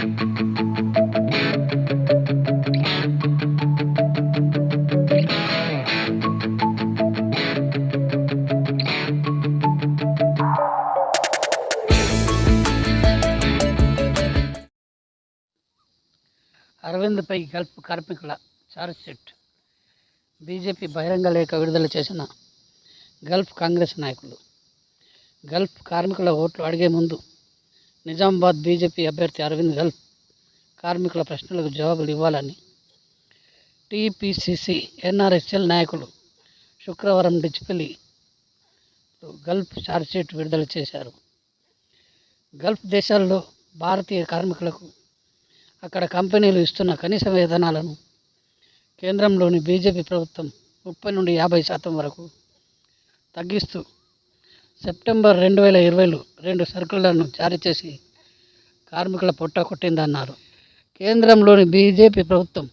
అరవింద్పై Gulf కార్మికుల chargesheet. BJP బహిరంగ లేఖ విడుదల చేసిన గల్ఫ్ కాంగ్రెస్ నాయకులు గల్ఫ్ కార్మికుల ఓట్లు అడిగే ముందు నిజామాబాద్ బీజేపీ అభ్యర్థి అరవింద్ గల్ఫ్ కార్మికుల ప్రశ్నలకు జవాబులు ఇవ్వాలని టీపీసీసీ ఎన్ఆర్ఎస్ఎల్ నాయకులు శుక్రవారం డిచ్పల్లి గల్ఫ్ ఛార్జ్షీట్ విడుదల చేశారు. గల్ఫ్ దేశాల్లో భారతీయ కార్మికులకు అక్కడ కంపెనీలు ఇస్తున్న కనీస వేతనాలను కేంద్రంలోని బీజేపీ ప్రభుత్వం 30 నుండి 50% వరకు తగ్గిస్తూ సెప్టెంబర్ 2020లో 2 సర్కులను జారీ చేసి కార్మికుల పొట్ట కొట్టిందన్నారు. కేంద్రంలోని బీజేపీ ప్రభుత్వం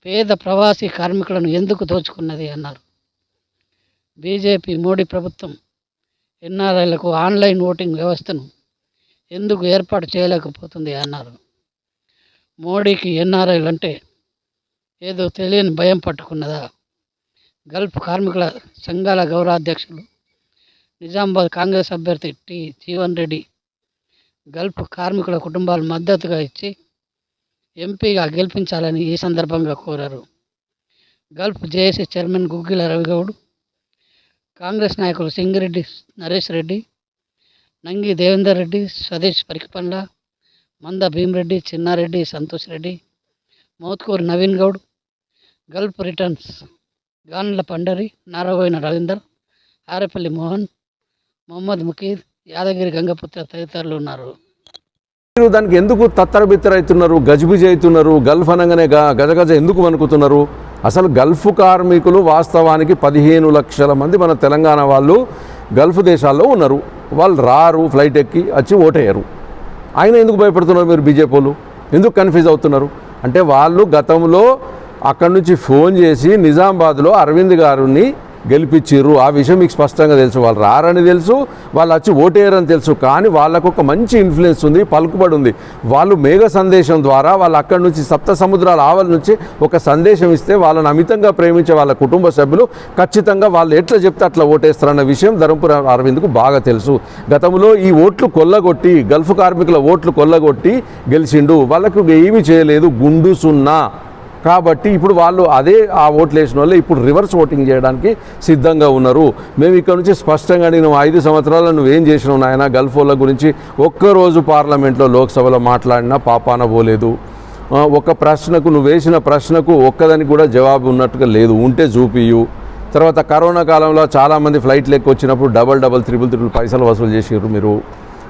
పేద ప్రవాసీ కార్మికులను ఎందుకు దోచుకున్నది అన్నారు. బీజేపీ మోడీ ప్రభుత్వం ఎన్ఆర్ఐలకు ఆన్లైన్ ఓటింగ్ వ్యవస్థను ఎందుకు ఏర్పాటు చేయలేకపోతుంది అన్నారు. మోడీకి ఎన్ఆర్ఐలు అంటే ఏదో తెలియని భయం పట్టుకున్నదా? గల్ఫ్ కార్మికుల సంఘాల గౌరవాధ్యక్షులు నిజామాబాద్ కాంగ్రెస్ అభ్యర్థి జీవన్ రెడ్డి గల్ఫ్ కార్మికుల కుటుంబాలు మద్దతుగా ఇచ్చి ఎంపీగా గెలిపించాలని ఈ సందర్భంగా కోరారు. Gulf JAC chairman Guggila Ravigoud, Congress నాయకులు సింగిరెడ్డి నరేష్ రెడ్డి, నంగి దేవేందర్ రెడ్డి, స్వదేశ్ పరికపండ్ల, మంద భీమరెడ్డి, చిన్నారెడ్డి, సంతోష్ రెడ్డి, మోత్కూరు నవీన్ గౌడ్, గల్ఫ్ రిటర్న్స్ గాన్ల పండరి, నారాయణ రవీందర్, ఆరేపల్లి మోహన్, మొహమ్మద్ ముకీద్, యాదగిరి గంగపుత్ర తదితరులు ఉన్నారు. మీరు దానికి ఎందుకు తత్తరబిత్తరవుతున్నారు, గజిబిజి అవుతున్నారు? గల్ఫ్ అనగానే గజగజ ఎందుకు వణుకుతున్నారు? అసలు గల్ఫ్ కార్మికులు వాస్తవానికి 15 లక్షల మంది మన తెలంగాణ వాళ్ళు గల్ఫ్ దేశాల్లో ఉన్నారు. వాళ్ళు రారు, ఫ్లైట్ ఎక్కి వచ్చి ఓటేయరు. ఆయన ఎందుకు భయపడుతున్నారు? మీరు బీజేపీ వాళ్ళు ఎందుకు కన్ఫ్యూజ్ అవుతున్నారు? అంటే వాళ్ళు గతంలో అక్కడి నుంచి ఫోన్ చేసి నిజామాబాద్లో అరవింద్ గారిని గెలిపించారు. ఆ విషయం మీకు స్పష్టంగా తెలుసు. వాళ్ళు రారని తెలుసు, వాళ్ళు వచ్చి ఓటేయరని తెలుసు. కానీ వాళ్ళకు ఒక మంచి ఇన్ఫ్లుయెన్స్ ఉంది, పలుకుబడి ఉంది. వాళ్ళు మేఘ సందేశం ద్వారా వాళ్ళు అక్కడి నుంచి సప్త సముద్రాల ఆవల నుంచి ఒక సందేశం ఇస్తే వాళ్ళని అమితంగా ప్రేమించే వాళ్ళ కుటుంబ సభ్యులు ఖచ్చితంగా వాళ్ళు ఎట్లా చెప్తే అట్లా ఓటేస్తారన్న విషయం ధర్మపురి అరవింద్కు బాగా తెలుసు. గతంలో ఈ ఓట్లు కొల్లగొట్టి, గల్ఫ్ కార్మికుల ఓట్లు కొల్లగొట్టి గెలిచిండు. వాళ్ళకు ఏమీ చేయలేదు, గుండు సున్నా. కాబట్టి ఇప్పుడు వాళ్ళు అదే ఆ ఓట్లు వేసిన వాళ్ళు ఇప్పుడు రివర్స్ ఓటింగ్ చేయడానికి సిద్ధంగా ఉన్నారు. మేము ఇక్కడ నుంచి స్పష్టంగా నువ్వు 5 సంవత్సరాలు నువ్వేం చేసినావు నాయన గల్ఫ్ వాళ్ళ గురించి ఒక్కరోజు పార్లమెంట్లో లోక్సభలో మాట్లాడినా పాపాన పోలేదు. ఒక ప్రశ్నకు నువ్వు వేసిన ప్రశ్నకు ఒక్కదానికి కూడా జవాబు ఉన్నట్టుగా లేదు, ఉంటే చూపియు. తర్వాత కరోనా కాలంలో చాలామంది ఫ్లైట్లు ఎక్కువ వచ్చినప్పుడు డబల్ త్రిబుల్ పైసలు వసూలు చేసారు మీరు.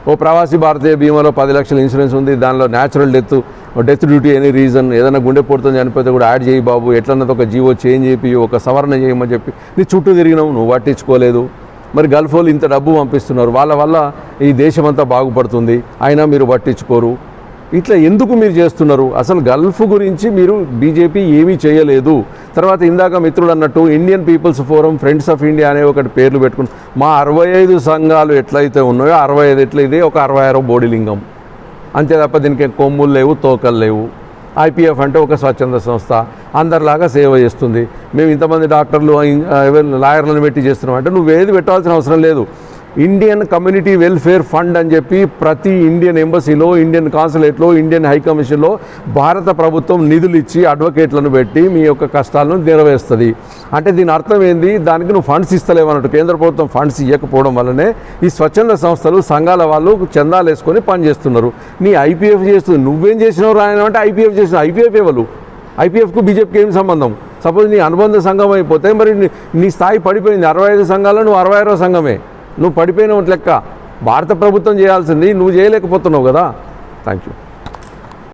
ఓ ప్రవాసీ భారతీయ బీమాలో 10 లక్షల ఇన్సూరెన్స్ ఉంది, దానిలో natural death duty any reason ఏదైనా గుండెపోటుతో చనిపోతే కూడా యాడ్ చేయి బాబు, ఎట్లన్నది ఒక జీవో చేంజ్ చేయి, ఒక సవరణ చేయమని చెప్పి నీ చుట్టూ తిరిగినావు, నువ్వు పట్టించుకోలేదు. మరి గల్ఫ్ వాళ్ళు ఇంత డబ్బు పంపిస్తున్నారు, వాళ్ళ వల్ల ఈ దేశమంతా బాగుపడుతుంది, అయినా మీరు పట్టించుకోరు. ఇట్లా ఎందుకు మీరు చేస్తున్నారు? అసలు గల్ఫ్ గురించి మీరు బీజేపీ ఏమీ చేయలేదు. తర్వాత ఇందాక మిత్రుడు అన్నట్టు Indian People's Forum, Friends of India అనే ఒకటి పేర్లు పెట్టుకుని మా 65 సంఘాలు ఎట్లయితే ఉన్నాయో 65 ఎట్లా ఇదే ఒక 66 బోడిలింగం అంతే తప్ప దీనికి కొమ్ములు లేవు, తోకలు లేవు. ఐపీఎఫ్ అంటే ఒక స్వచ్ఛంద సంస్థ, అందరిలాగా సేవ చేస్తుంది. మేము ఇంతమంది డాక్టర్లు లాయర్లను పెట్టి చేస్తున్నాం అంటే నువ్వు ఏది పెట్టాల్సిన అవసరం లేదు. ఇండియన్ కమ్యూనిటీ వెల్ఫేర్ ఫండ్ అని చెప్పి ప్రతి ఇండియన్ ఎంబసీలో, ఇండియన్ కాన్సులేట్లో, ఇండియన్ హై కమిషన్లో భారత ప్రభుత్వం నిధులు ఇచ్చి అడ్వకేట్లను పెట్టి మీ యొక్క కష్టాలను నెరవేరుస్తుంది. అంటే దీని అర్థం ఏంది? దానికి నువ్వు ఫండ్స్ ఇస్తలేవన్నట్టు. కేంద్ర ప్రభుత్వం ఫండ్స్ ఇవ్వకపోవడం వల్లనే ఈ స్వచ్ఛంద సంస్థలు, సంఘాల వాళ్ళు చందాలు వేసుకొని పనిచేస్తున్నారు. నీ ఐపీఎఫ్ చేస్తుంది, నువ్వేం చేసినావు రాయన అంటే ఐపీఎఫ్ చేసిన. ఐపీఎఫ్ ఎవరు? ఐపీఎఫ్కు బీజేపీకి ఏం సంబంధం? సపోజ్ నీ అనుబంధ సంఘం అయిపోతే మరి నీ స్థాయి పడిపోయింది. 65 సంఘాల్లో నువ్వు 66వ సంఘమే. నువ్వు పడిపోయిన లెక్క. భారత ప్రభుత్వం చేయాల్సింది నువ్వు చేయలేకపోతున్నావు కదా. Thank you.